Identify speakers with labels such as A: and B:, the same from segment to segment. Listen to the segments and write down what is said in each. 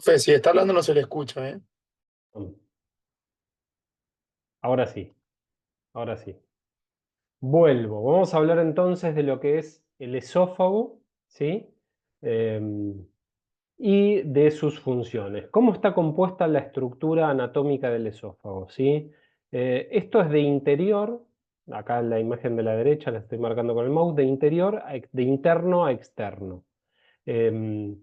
A: Profe, si está hablando no se le escucha, ¿eh?
B: Ahora sí, ahora sí. Vuelvo. Vamos a hablar entonces de lo que es el esófago, ¿sí? Em, y de sus funciones. ¿Cómo está compuesta la estructura anatómica del esófago? ¿Sí? Esto es de interior, acá en la imagen de la derecha la estoy marcando con el mouse, de interior de interno a externo. Em,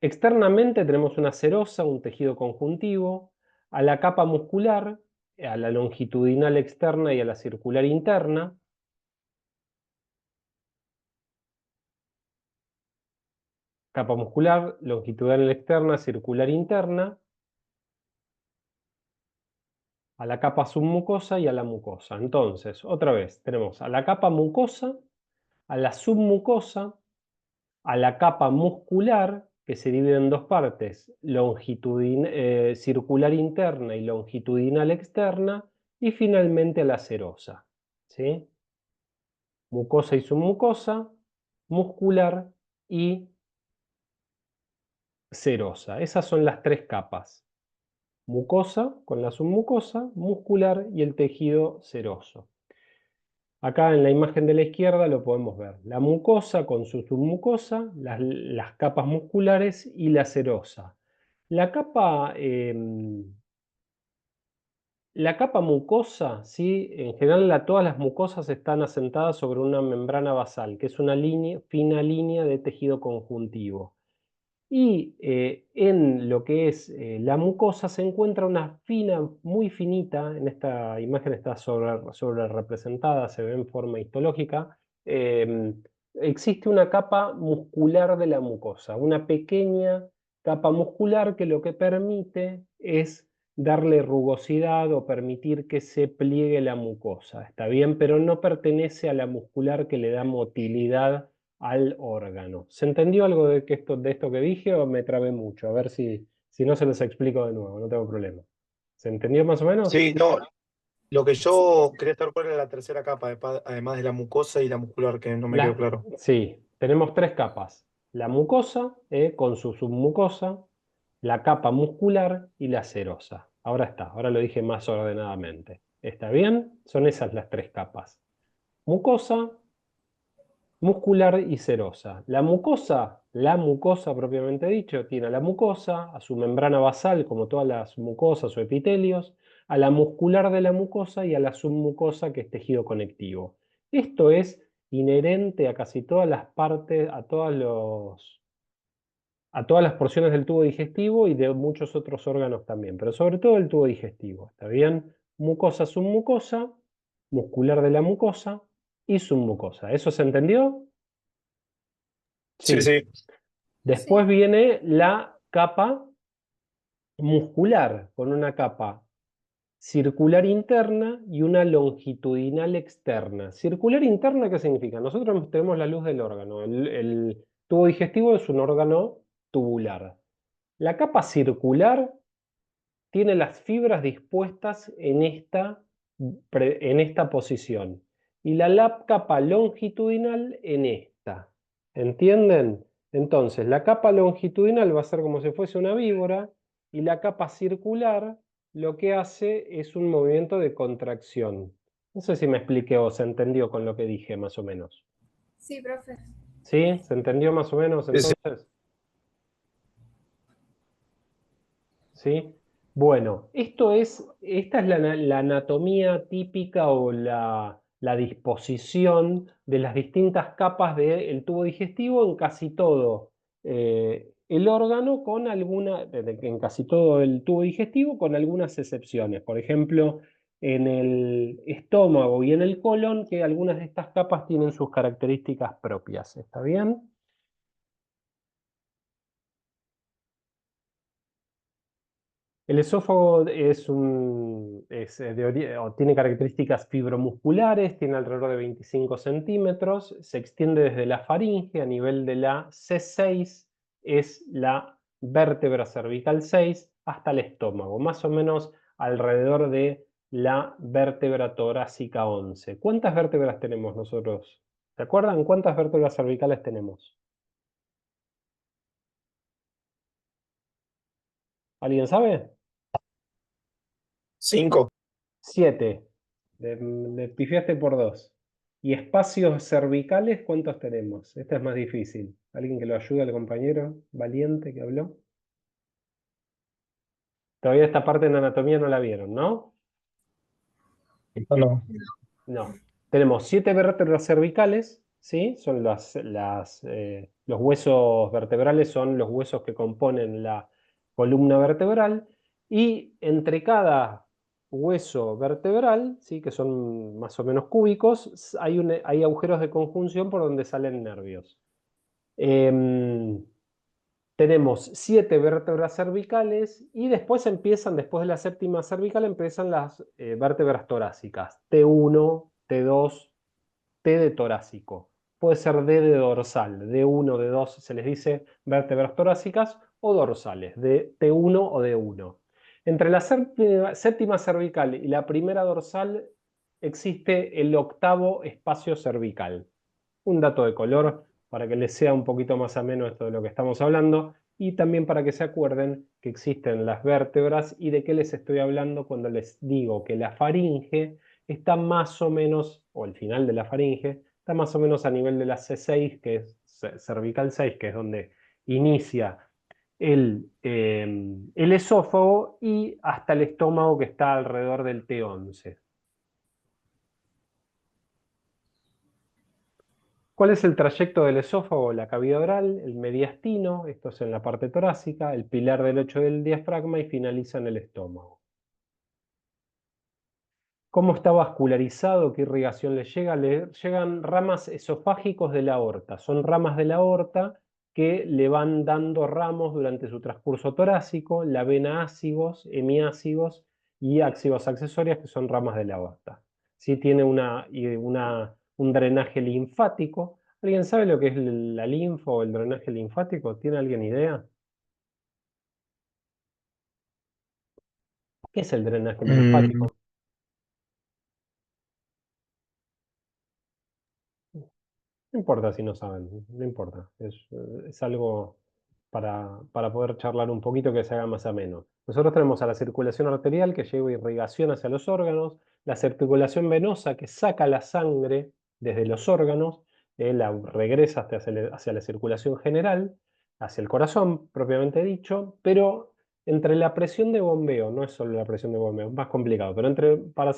B: Externamente tenemos una serosa, un tejido conjuntivo, a la capa muscular, a la longitudinal externa y a la circular interna. Capa muscular, longitudinal externa, circular interna, a la capa submucosa y a la mucosa. Entonces, otra vez, tenemos a la capa mucosa, a la submucosa, a la capa muscular, que se divide en dos partes, circular interna y longitudinal externa, y finalmente a la serosa. ¿Sí? Mucosa y submucosa, muscular y serosa. Esas son las tres capas. Mucosa con la submucosa, muscular y el tejido seroso. Acá en la imagen de la izquierda lo podemos ver. La mucosa con su submucosa, las capas musculares y la serosa. La capa, la capa mucosa, ¿sí? En general todas las mucosas están asentadas sobre una membrana basal, que es una fina línea de tejido conjuntivo. Y en lo que es la mucosa se encuentra una fina, muy finita, en esta imagen está sobre representada, se ve en forma histológica, existe una capa muscular de la mucosa, una pequeña capa muscular que lo que permite es darle rugosidad o permitir que se pliegue la mucosa, ¿está bien? Pero no pertenece a la muscular que le da motilidad al órgano. ¿Se entendió algo de esto que dije o me trabé mucho? A ver si no se los explico de nuevo, no tengo problema. ¿Se entendió más o menos?
A: Sí, no, lo que yo quería saber cuál era la tercera capa, además de la mucosa y la muscular, que no me quedó claro.
B: Sí, tenemos tres capas. La mucosa, con su submucosa, la capa muscular y la serosa. Ahora está, ahora lo dije más ordenadamente. ¿Está bien? Son esas las tres capas. Mucosa, muscular y serosa. La mucosa propiamente dicho, tiene a la mucosa, a su membrana basal, como todas las mucosas o epitelios, a la muscular de la mucosa y a la submucosa, que es tejido conectivo. Esto es inherente a casi todas las partes, a todas las porciones del tubo digestivo y de muchos otros órganos también, pero sobre todo el tubo digestivo, ¿está bien? Mucosa, submucosa, muscular de la mucosa y submucosa. ¿Eso se entendió?
A: Sí,
B: Sí.
A: sí.
B: Después viene la capa muscular, con una capa circular interna y una longitudinal externa. Circular interna, ¿qué significa? Nosotros tenemos la luz del órgano. El tubo digestivo es un órgano tubular. La capa circular tiene las fibras dispuestas en esta posición y la capa longitudinal en esta. ¿Entienden? Entonces, la capa longitudinal va a ser como si fuese una víbora y la capa circular lo que hace es un movimiento de contracción. No sé si me expliqué o se entendió con lo que dije más o menos.
C: Sí, profe.
B: ¿Sí? ¿Se entendió más o menos
A: Sí, sí.
B: entonces? ¿Sí? Bueno, esta es la anatomía típica o la disposición de las distintas capas del tubo digestivo en casi todo el órgano, en casi todo el tubo digestivo, con algunas excepciones. Por ejemplo, en el estómago y en el colon, que algunas de estas capas tienen sus características propias. ¿Está bien? El esófago tiene características fibromusculares, tiene alrededor de 25 centímetros, se extiende desde la faringe a nivel de la C6, es la vértebra cervical 6, hasta el estómago, más o menos alrededor de la vértebra torácica 11. ¿Cuántas vértebras tenemos nosotros? ¿Se acuerdan cuántas vértebras cervicales tenemos? ¿Alguien sabe?
A: 5.
B: 7. Le pifiaste por 2. ¿Y espacios cervicales cuántos tenemos? Esta es más difícil. ¿Alguien que lo ayude al compañero valiente que habló? Todavía esta parte en anatomía no la vieron, ¿no?
A: No, no.
B: No. Tenemos 7 vértebras cervicales, ¿sí? Son los huesos vertebrales, son los huesos que componen la columna vertebral. Y entre cada hueso vertebral, ¿sí? Que son más o menos cúbicos, hay agujeros de conjunción por donde salen nervios. Em, Tenemos 7 vértebras cervicales y después de la séptima cervical, empiezan las vértebras torácicas. T1, T2, T de torácico. Puede ser D de dorsal, D1, D2, se les dice vértebras torácicas o dorsales, de T1 o D1. Entre la séptima cervical y la primera dorsal existe el octavo espacio cervical. Un dato de color para que les sea un poquito más ameno esto de lo que estamos hablando y también para que se acuerden que existen las vértebras y de qué les estoy hablando cuando les digo que la faringe está más o menos, o el final de la faringe, está más o menos a nivel de la C6, que es cervical 6, que es donde inicia el esófago, y hasta el estómago, que está alrededor del T11. ¿Cuál es el trayecto del esófago? La cavidad oral, el mediastino, esto es en la parte torácica, el pilar del 8 del diafragma y finaliza en el estómago. ¿Cómo está vascularizado? ¿Qué irrigación le llega? Le llegan ramas esofágicos de la aorta. Son ramas de la aorta que le van dando ramos durante su transcurso torácico, la vena ácigos, hemiácigos y ácigos accesorias, que son ramas de la aorta. Sí tiene un drenaje linfático. ¿Alguien sabe lo que es la linfa o el drenaje linfático? ¿Tiene alguien idea? ¿Qué es el drenaje
A: Mm,
B: linfático? No importa si no saben, no importa. Es algo para poder charlar un poquito que se haga más ameno. Nosotros tenemos a la circulación arterial que lleva irrigación hacia los órganos, la circulación venosa que saca la sangre desde los órganos, la regresa hacia la circulación general, hacia el corazón propiamente dicho, pero entre la presión de bombeo, no es solo la presión de bombeo, es más complicado, pero para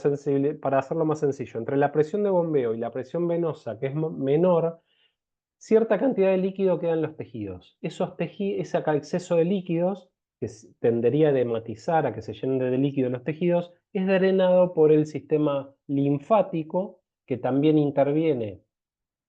B: hacerlo más sencillo, entre la presión de bombeo y la presión venosa, que es menor, cierta cantidad de líquido queda en los tejidos. Ese exceso de líquidos, que tendería a hematizar, a que se llenen de líquido los tejidos, es drenado por el sistema linfático, que también interviene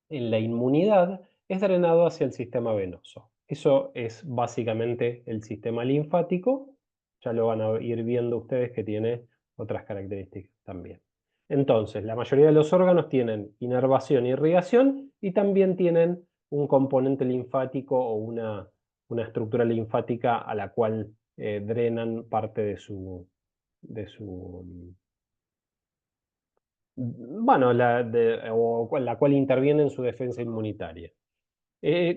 B: en la inmunidad, es drenado hacia el sistema venoso. Eso es básicamente el sistema linfático. Ya lo van a ir viendo ustedes, que tiene otras características también. Entonces, la mayoría de los órganos tienen inervación e irrigación y también tienen un componente linfático o una estructura linfática a la cual drenan parte de su bueno, la cual interviene en su defensa inmunitaria.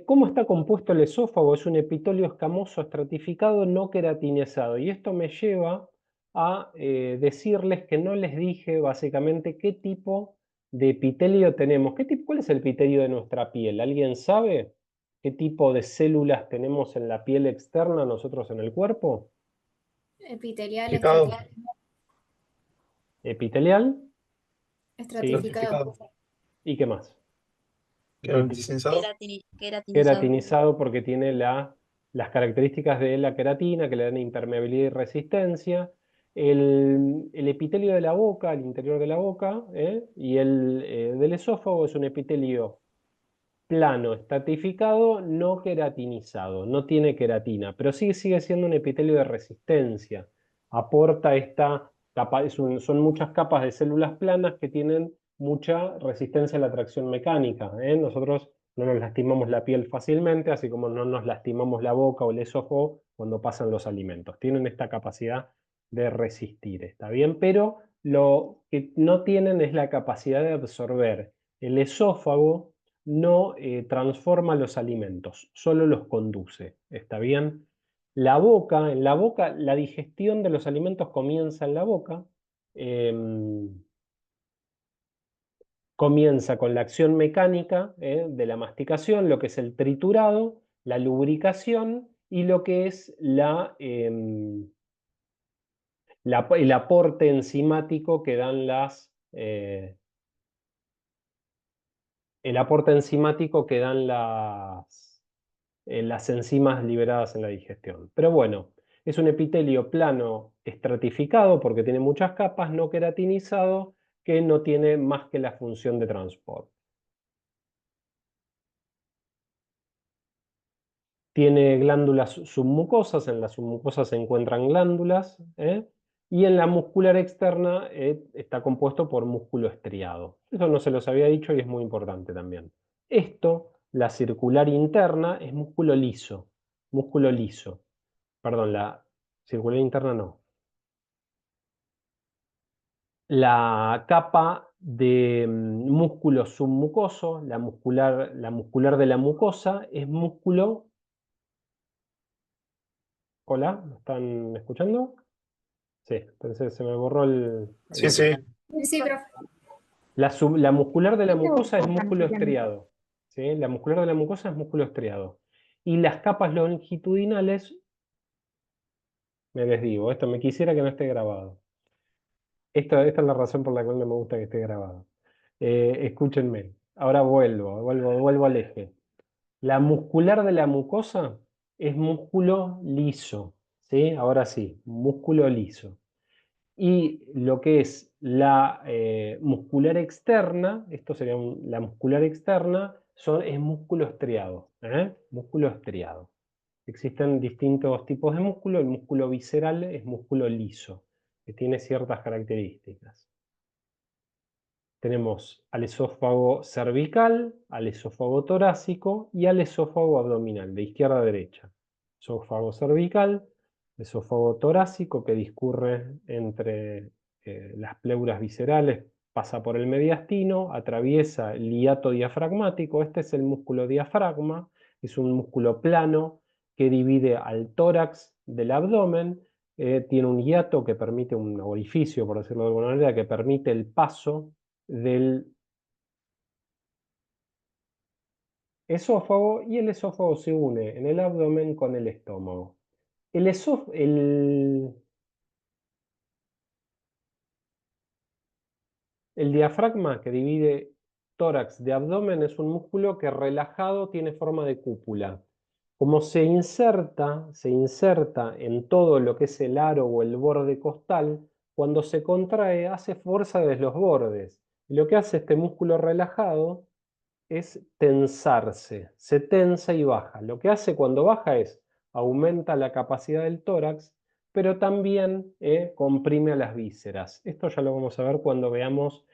B: ¿Cómo está compuesto el esófago? Es un epitelio escamoso estratificado no queratinizado. Y esto me lleva a decirles que no les dije básicamente qué tipo de epitelio tenemos. ¿Cuál es el epitelio de nuestra piel? ¿Alguien sabe qué tipo de células tenemos en la piel externa nosotros en el cuerpo?
C: Epitelial
A: Picado.
B: Epitelial, ¿sí?
C: estratificado.
A: Estratificado.
B: ¿Y qué más?
A: Queratinizado.
C: Queratinizado.
B: Queratinizado porque tiene las características de la queratina que le dan impermeabilidad y resistencia. El epitelio de la boca, el interior de la boca, y el del esófago es un epitelio plano, estratificado, no queratinizado, no tiene queratina, pero sí sigue siendo un epitelio de resistencia. Aporta esta capa, son muchas capas de células planas que tienen mucha resistencia a la tracción mecánica. Nosotros no nos lastimamos la piel fácilmente, así como no nos lastimamos la boca o el esófago cuando pasan los alimentos. Tienen esta capacidad de resistir, ¿está bien? Pero lo que no tienen es la capacidad de absorber. El esófago no transforma los alimentos, solo los conduce. ¿Está bien? La boca, en la boca, la digestión de los alimentos comienza en la boca. Comienza con la acción mecánica de la masticación, lo que es el triturado, la lubricación y lo que es el aporte enzimático que dan el aporte enzimático que dan las enzimas liberadas en la digestión. Pero bueno, es un epitelio plano estratificado porque tiene muchas capas, no queratinizado, que no tiene más que la función de transporte. Tiene glándulas submucosas, en las submucosas se encuentran glándulas, y en la muscular externa está compuesto por músculo estriado. Eso no se los había dicho y es muy importante también. Esto, la circular interna, es músculo liso. Músculo liso. Perdón, la circular interna no. La capa de músculo submucoso, la muscular de la mucosa, es músculo. Hola, ¿me están escuchando? Sí, entonces se me borró
A: Sí, sí.
C: Sí, profe.
B: La muscular de la mucosa es músculo estriado. ¿Sí? La muscular de la mucosa es músculo estriado. Y las capas longitudinales, me desdigo, esto me quisiera que no esté grabado. Esta es la razón por la cual no me gusta que esté grabado. Escúchenme. Ahora vuelvo al eje. La muscular de la mucosa es músculo liso. ¿Sí? Ahora sí, músculo liso. Y lo que es la muscular externa, esto sería la muscular externa, es músculo estriado. Músculo estriado. Existen distintos tipos de músculo. El músculo visceral es músculo liso, que tiene ciertas características. Tenemos al esófago cervical, al esófago torácico y al esófago abdominal, de izquierda a derecha. Esófago cervical, esófago torácico que discurre entre las pleuras viscerales, pasa por el mediastino, atraviesa el hiato diafragmático. Este es el músculo diafragma, es un músculo plano que divide al tórax del abdomen. Tiene un hiato que permite, un orificio, por decirlo de alguna manera, que permite el paso del esófago, y el esófago se une en el abdomen con el estómago. El diafragma, que divide tórax de abdomen, es un músculo que relajado tiene forma de cúpula. Como se inserta en todo lo que es el aro o el borde costal, cuando se contrae hace fuerza desde los bordes. Y lo que hace este músculo relajado es tensarse, se tensa y baja. Lo que hace cuando baja es aumenta la capacidad del tórax, pero también comprime a las vísceras. Esto ya lo vamos a ver cuando veamos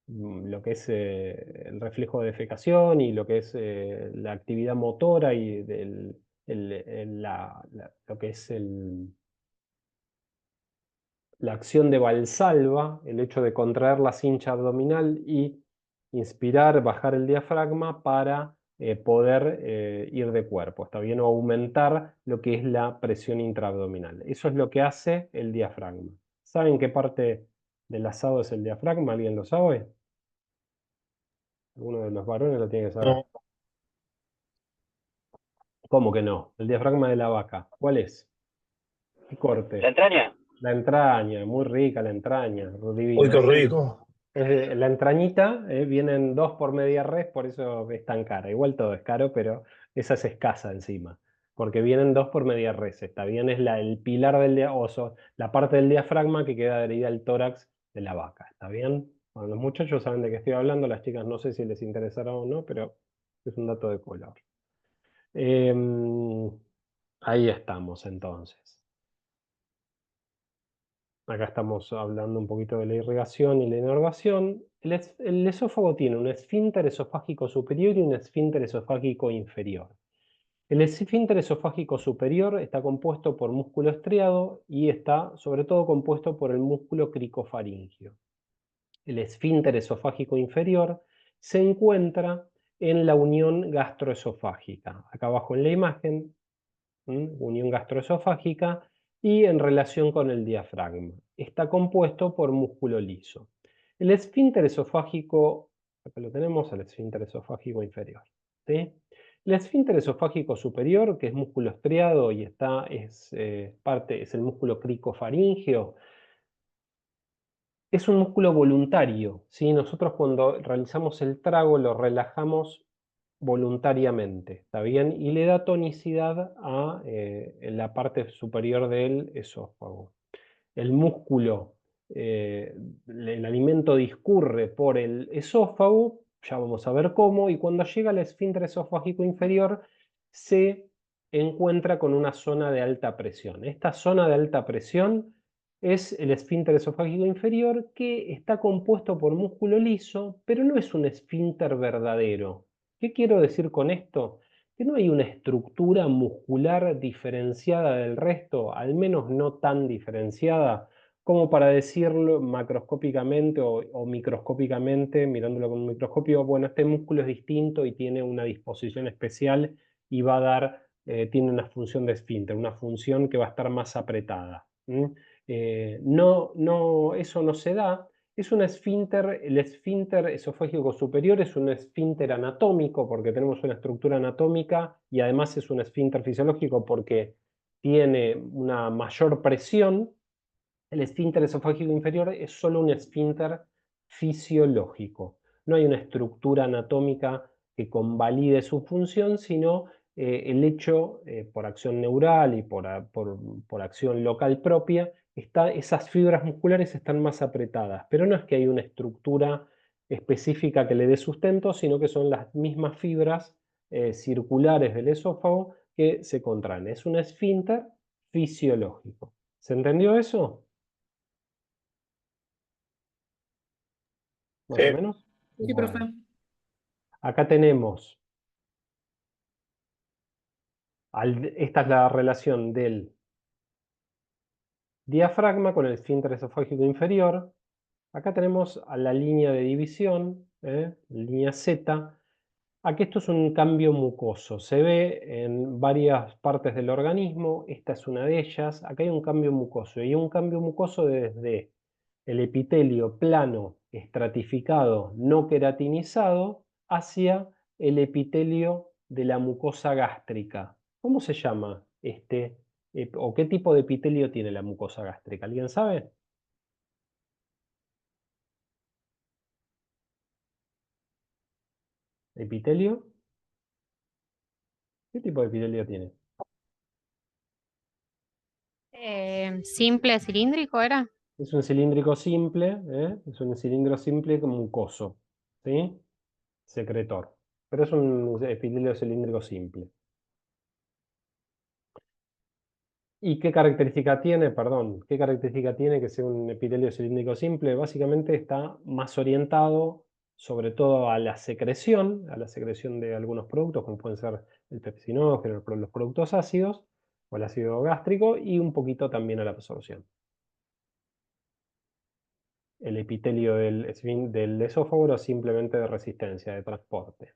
B: lo que es el reflejo de defecación y lo que es la actividad motora y lo que es la acción de Valsalva, el hecho de contraer la cincha abdominal y inspirar, bajar el diafragma para poder ir de cuerpo, ¿está bien? O aumentar lo que es la presión intraabdominal. Eso es lo que hace el diafragma. ¿Saben qué parte del asado es el diafragma? ¿Alguien lo sabe? Alguno de los varones lo tiene que saber.
A: No.
B: ¿Cómo que no? El diafragma de la vaca. ¿Cuál es? ¿Qué corte?
D: ¿La entraña?
B: La entraña, muy rica la entraña,
A: Uy,
B: divina.
A: qué rico.
B: La entrañita vienen dos por media res, por eso es tan cara. Igual todo es caro, pero esa es escasa encima. Porque vienen dos por media res. Está bien, es el pilar del oso, la parte del diafragma que queda adherida al tórax de la vaca. ¿Está bien? Bueno, los muchachos saben de qué estoy hablando, las chicas no sé si les interesará o no, pero es un dato de color. Ahí estamos entonces. Acá estamos hablando un poquito de la irrigación y la inervación. El esófago tiene un esfínter esofágico superior y un esfínter esofágico inferior. El esfínter esofágico superior está compuesto por músculo estriado y está sobre todo compuesto por el músculo cricofaringio. El esfínter esofágico inferior se encuentra en la unión gastroesofágica. Acá abajo en la imagen unión gastroesofágica, y en relación con el diafragma. Está compuesto por músculo liso. El esfínter esofágico, acá lo tenemos, el esfínter esofágico inferior. ¿Sí? El esfínter esofágico superior, que es músculo estriado y es el músculo cricofaríngeo, es un músculo voluntario, ¿sí? Nosotros cuando realizamos el trago lo relajamos voluntariamente, ¿está bien? Y le da tonicidad a la parte superior del esófago. El músculo, el alimento discurre por el esófago, ya vamos a ver cómo, y cuando llega al esfínter esofágico inferior se encuentra con una zona de alta presión. Esta zona de alta presión es el esfínter esofágico inferior, que está compuesto por músculo liso, pero no es un esfínter verdadero. ¿Qué quiero decir con esto? Que no hay una estructura muscular diferenciada del resto, al menos no tan diferenciada, como para decirlo macroscópicamente o microscópicamente, mirándolo con un microscopio, bueno, este músculo es distinto y tiene una disposición especial y va a dar, tiene una función de esfínter, una función que va a estar más apretada. No, eso no se da. Es un esfínter, el esfínter esofágico superior es un esfínter anatómico porque tenemos una estructura anatómica y además es un esfínter fisiológico porque tiene una mayor presión. El esfínter esofágico inferior es solo un esfínter fisiológico. No hay una estructura anatómica que convalide su función, sino el hecho, por acción neural y por acción local propia, esas fibras musculares están más apretadas. Pero no es que hay una estructura específica que le dé sustento, sino que son las mismas fibras circulares del esófago que se contraen. Es un esfínter fisiológico. ¿Se entendió eso? Más o menos.
C: Sí, profe.
B: Bueno, acá tenemos, esta es la relación del diafragma con el esfínter esofágico inferior. Acá tenemos a la línea de división, línea Z. Aquí esto es un cambio mucoso, se ve en varias partes del organismo, esta es una de ellas. Acá hay un cambio mucoso, y un cambio mucoso desde el epitelio plano, estratificado, no queratinizado, hacia el epitelio de la mucosa gástrica. ¿Cómo se llama o qué tipo de epitelio tiene la mucosa gástrica? ¿Alguien sabe? ¿Epitelio? ¿Qué tipo de epitelio tiene?
D: Simple, cilíndrico era.
B: Es un cilíndrico simple, es un cilindro simple mucoso, ¿sí? Secretor. Pero es un epitelio cilíndrico simple. ¿Y qué característica tiene? Perdón, ¿qué característica tiene que sea un epitelio cilíndrico simple? Básicamente está más orientado sobre todo a la secreción de algunos productos, como pueden ser el pepsinógeno, los productos ácidos, o el ácido gástrico, y un poquito también a la absorción. El epitelio del esófago es simplemente de resistencia, de transporte.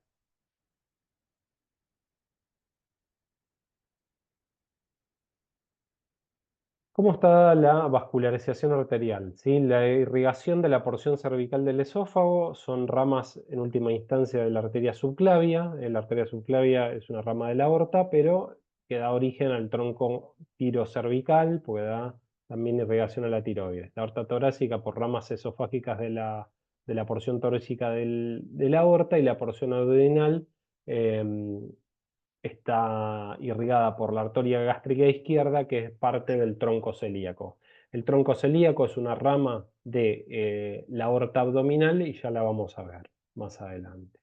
B: ¿Cómo está la vascularización arterial? ¿Sí? La irrigación de la porción cervical del esófago son ramas en última instancia de la arteria subclavia. La arteria subclavia es una rama de la aorta, pero que da origen al tronco tirocervical, porque da también irrigación a la tiroides. La aorta torácica por ramas esofágicas de la porción torácica de la aorta, y la porción abdominal está irrigada por la arteria gástrica izquierda, que es parte del tronco celíaco. El tronco celíaco es una rama de la aorta abdominal y ya la vamos a ver más adelante.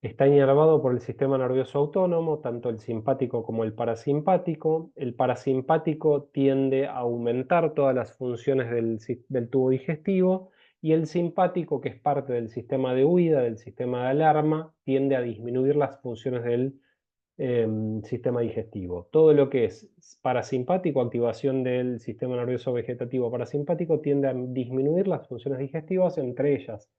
B: Está inervado por el sistema nervioso autónomo, tanto el simpático como el parasimpático. El parasimpático tiende a aumentar todas las funciones del tubo digestivo, y el simpático, que es parte del sistema de huida, del sistema de alarma, tiende a disminuir las funciones del sistema digestivo. Todo lo que es parasimpático, activación del sistema nervioso vegetativo parasimpático, tiende a disminuir las funciones digestivas, entre ellas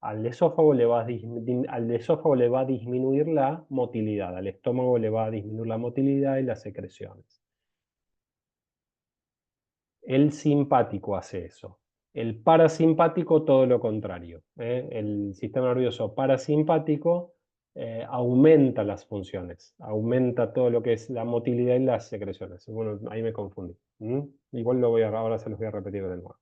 B: al esófago le va a disminuir la motilidad, al estómago le va a disminuir la motilidad y las secreciones. El simpático hace eso. El parasimpático todo lo contrario. El sistema nervioso parasimpático aumenta las funciones, aumenta todo lo que es la motilidad y las secreciones. Bueno, ahí me confundí. Igual ahora se los voy a repetir de nuevo.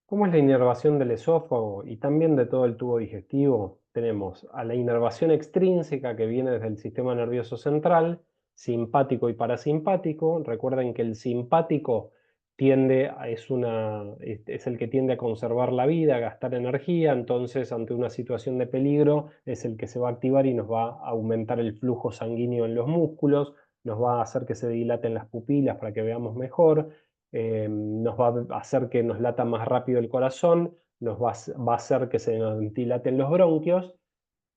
B: ¿Cómo es la inervación del esófago y también de todo el tubo digestivo? Tenemos a la inervación extrínseca que viene desde el sistema nervioso central, simpático y parasimpático. Recuerden que el simpático es el que tiende a conservar la vida, a gastar energía, entonces ante una situación de peligro es el que se va a activar y nos va a aumentar el flujo sanguíneo en los músculos, nos va a hacer que se dilaten las pupilas para que veamos mejor. Nos va a hacer que nos lata más rápido el corazón, va a hacer que se nos dilaten los bronquios,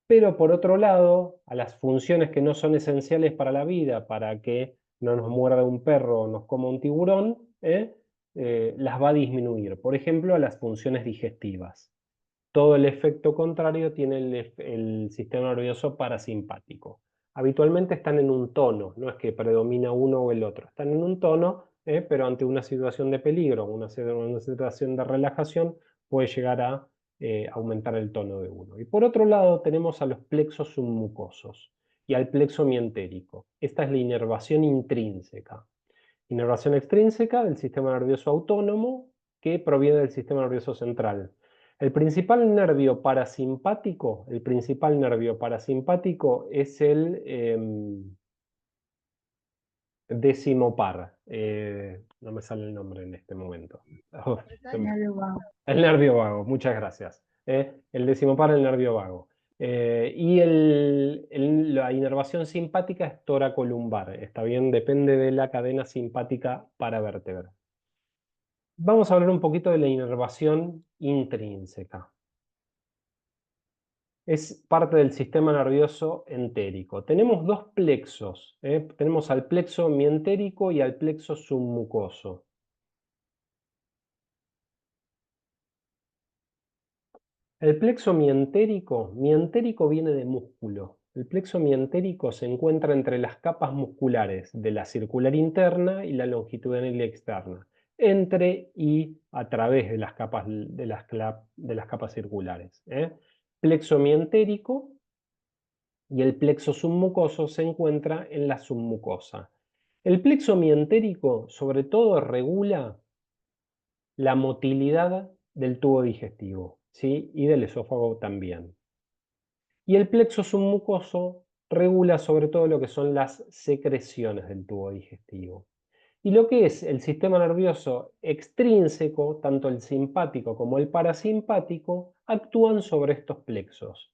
B: pero por otro lado, a las funciones que no son esenciales para la vida, para que no nos muerda un perro o nos coma un tiburón, las va a disminuir. Por ejemplo, a las funciones digestivas. Todo el efecto contrario tiene el sistema nervioso parasimpático. Habitualmente están en un tono, no es que predomina uno o el otro, están en un tono, pero ante una situación de peligro, una situación de relajación, puede llegar a aumentar el tono de uno. Y por otro lado tenemos a los plexos submucosos y al plexo mientérico. Esta es la inervación intrínseca. Inervación extrínseca del sistema nervioso autónomo que proviene del sistema nervioso central. El principal nervio parasimpático es el décimo par. No me sale el nombre en este momento. El nervio vago, muchas gracias. El décimo par, el nervio vago. Y la inervación simpática es toracolumbar. Está bien, depende de la cadena simpática paravértebra. Vamos a hablar un poquito de la inervación intrínseca. Es parte del sistema nervioso entérico. Tenemos dos plexos. Tenemos al plexo mientérico y al plexo submucoso. El plexo mientérico viene de músculo. El plexo mientérico se encuentra entre las capas musculares de la circular interna y la longitudinal externa, entre y a través de las capas, de las capas circulares. Plexo mientérico y el plexo submucoso se encuentra en la submucosa. El plexo mientérico sobre todo regula la motilidad del tubo digestivo, ¿sí? Y del esófago también. Y el plexo submucoso regula sobre todo lo que son las secreciones del tubo digestivo. Y lo que es el sistema nervioso extrínseco, tanto el simpático como el parasimpático, actúan sobre estos plexos.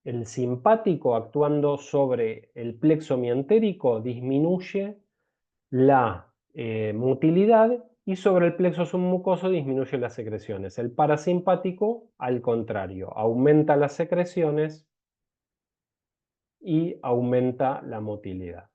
B: El simpático, actuando sobre el plexo mientérico, disminuye la motilidad y sobre el plexo submucoso disminuye las secreciones. El parasimpático, al contrario, aumenta las secreciones y aumenta la motilidad.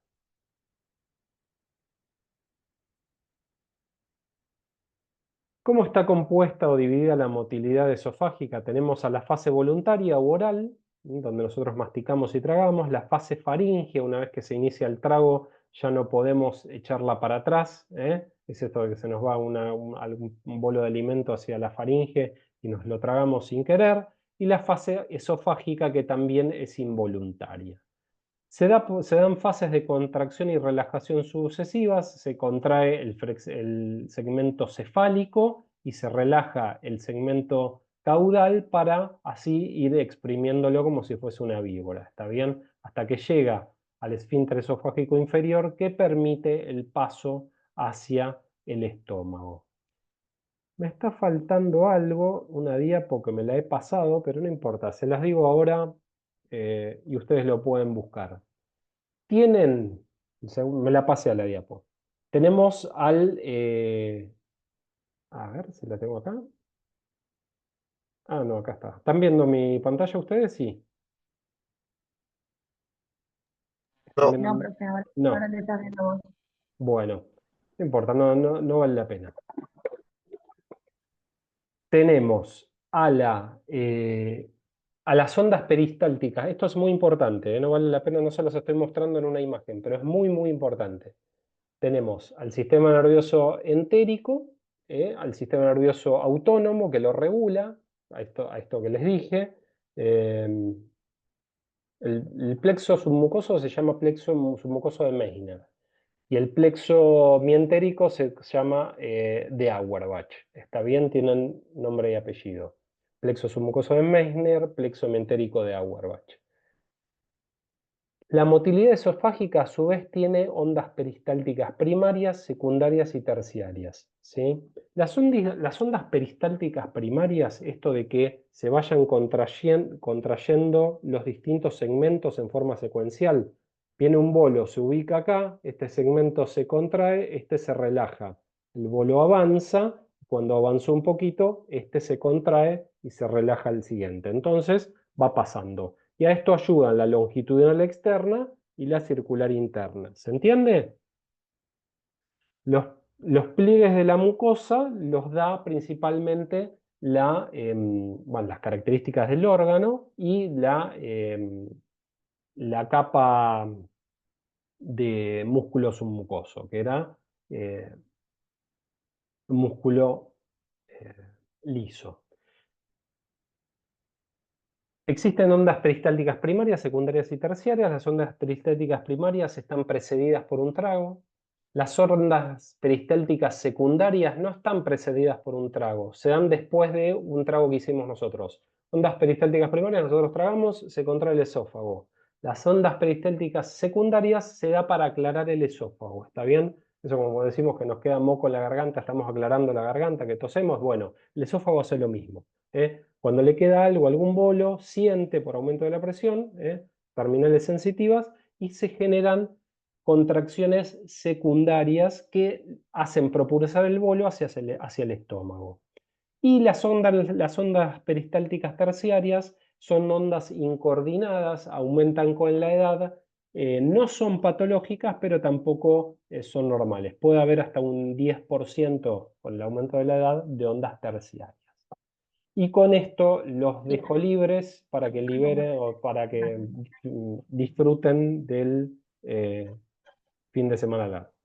B: ¿Cómo está compuesta o dividida la motilidad esofágica? Tenemos a la fase voluntaria o oral, donde nosotros masticamos y tragamos, la fase faríngea, una vez que se inicia el trago ya no podemos echarla para atrás, es esto de que se nos va un bolo de alimento hacia la faringe y nos lo tragamos sin querer, y la fase esofágica que también es involuntaria. Se dan fases de contracción y relajación sucesivas, se contrae el segmento cefálico y se relaja el segmento caudal para así ir exprimiéndolo como si fuese una víbora, ¿está bien? Hasta que llega al esfínter esofágico inferior que permite el paso hacia el estómago. Me está faltando algo, una diapo que me la he pasado, pero no importa, se las digo ahora y ustedes lo pueden buscar. Tienen, me la pasé a la diapo. Tenemos a ver si la tengo acá. Ah, no, acá está. ¿Están viendo mi pantalla ustedes? Sí. ¿Están
A: No,
B: viendo
C: No, profe, ahora
B: No.
C: te estás viendo vos.
B: Bueno, no importa, no vale la pena. Tenemos a las ondas peristálticas. Esto es muy importante, no vale la pena, no se los estoy mostrando en una imagen, pero es muy, muy importante. Tenemos al sistema nervioso entérico, al sistema nervioso autónomo que lo regula, a esto que les dije. Eh, el plexo submucoso se llama plexo submucoso de Meissner. Y el plexo mientérico se llama de Auerbach. ¿Está bien? Tienen nombre y apellido. Plexo submucoso de Meissner, plexo mientérico de Auerbach. La motilidad esofágica a su vez tiene ondas peristálticas primarias, secundarias y terciarias, ¿sí? Las ondas peristálticas primarias, esto de que se vayan contrayendo los distintos segmentos en forma secuencial. Viene un bolo, se ubica acá, este segmento se contrae, este se relaja. El bolo avanza, cuando avanzó un poquito, este se contrae y se relaja el siguiente. Entonces va pasando. Y a esto ayudan la longitudinal externa y la circular interna. ¿Se entiende? Los pliegues de la mucosa los da principalmente bueno, las características del órgano y la capa de músculo submucoso, que era un músculo eh, liso. Existen ondas peristálticas primarias, secundarias y terciarias. Las ondas peristálticas primarias están precedidas por un trago. Las ondas peristálticas secundarias no están precedidas por un trago, se dan después de un trago que hicimos nosotros. Ondas peristálticas primarias, nosotros tragamos, se contrae el esófago. Las ondas peristálticas secundarias se da para aclarar el esófago, ¿está bien? Eso como decimos que nos queda moco en la garganta, estamos aclarando la garganta, que tosemos, bueno, el esófago hace lo mismo. Cuando le queda algo, algún bolo, siente por aumento de la presión, terminales sensitivas, y se generan contracciones secundarias que hacen propulsar el bolo hacia el estómago. Y las ondas peristálticas terciarias son ondas incoordinadas, aumentan con la edad, no son patológicas, pero tampoco son normales. Puede haber hasta un 10% con el aumento de la edad de ondas terciarias. Y con esto los dejo libres para que liberen o para que disfruten del fin de semana largo.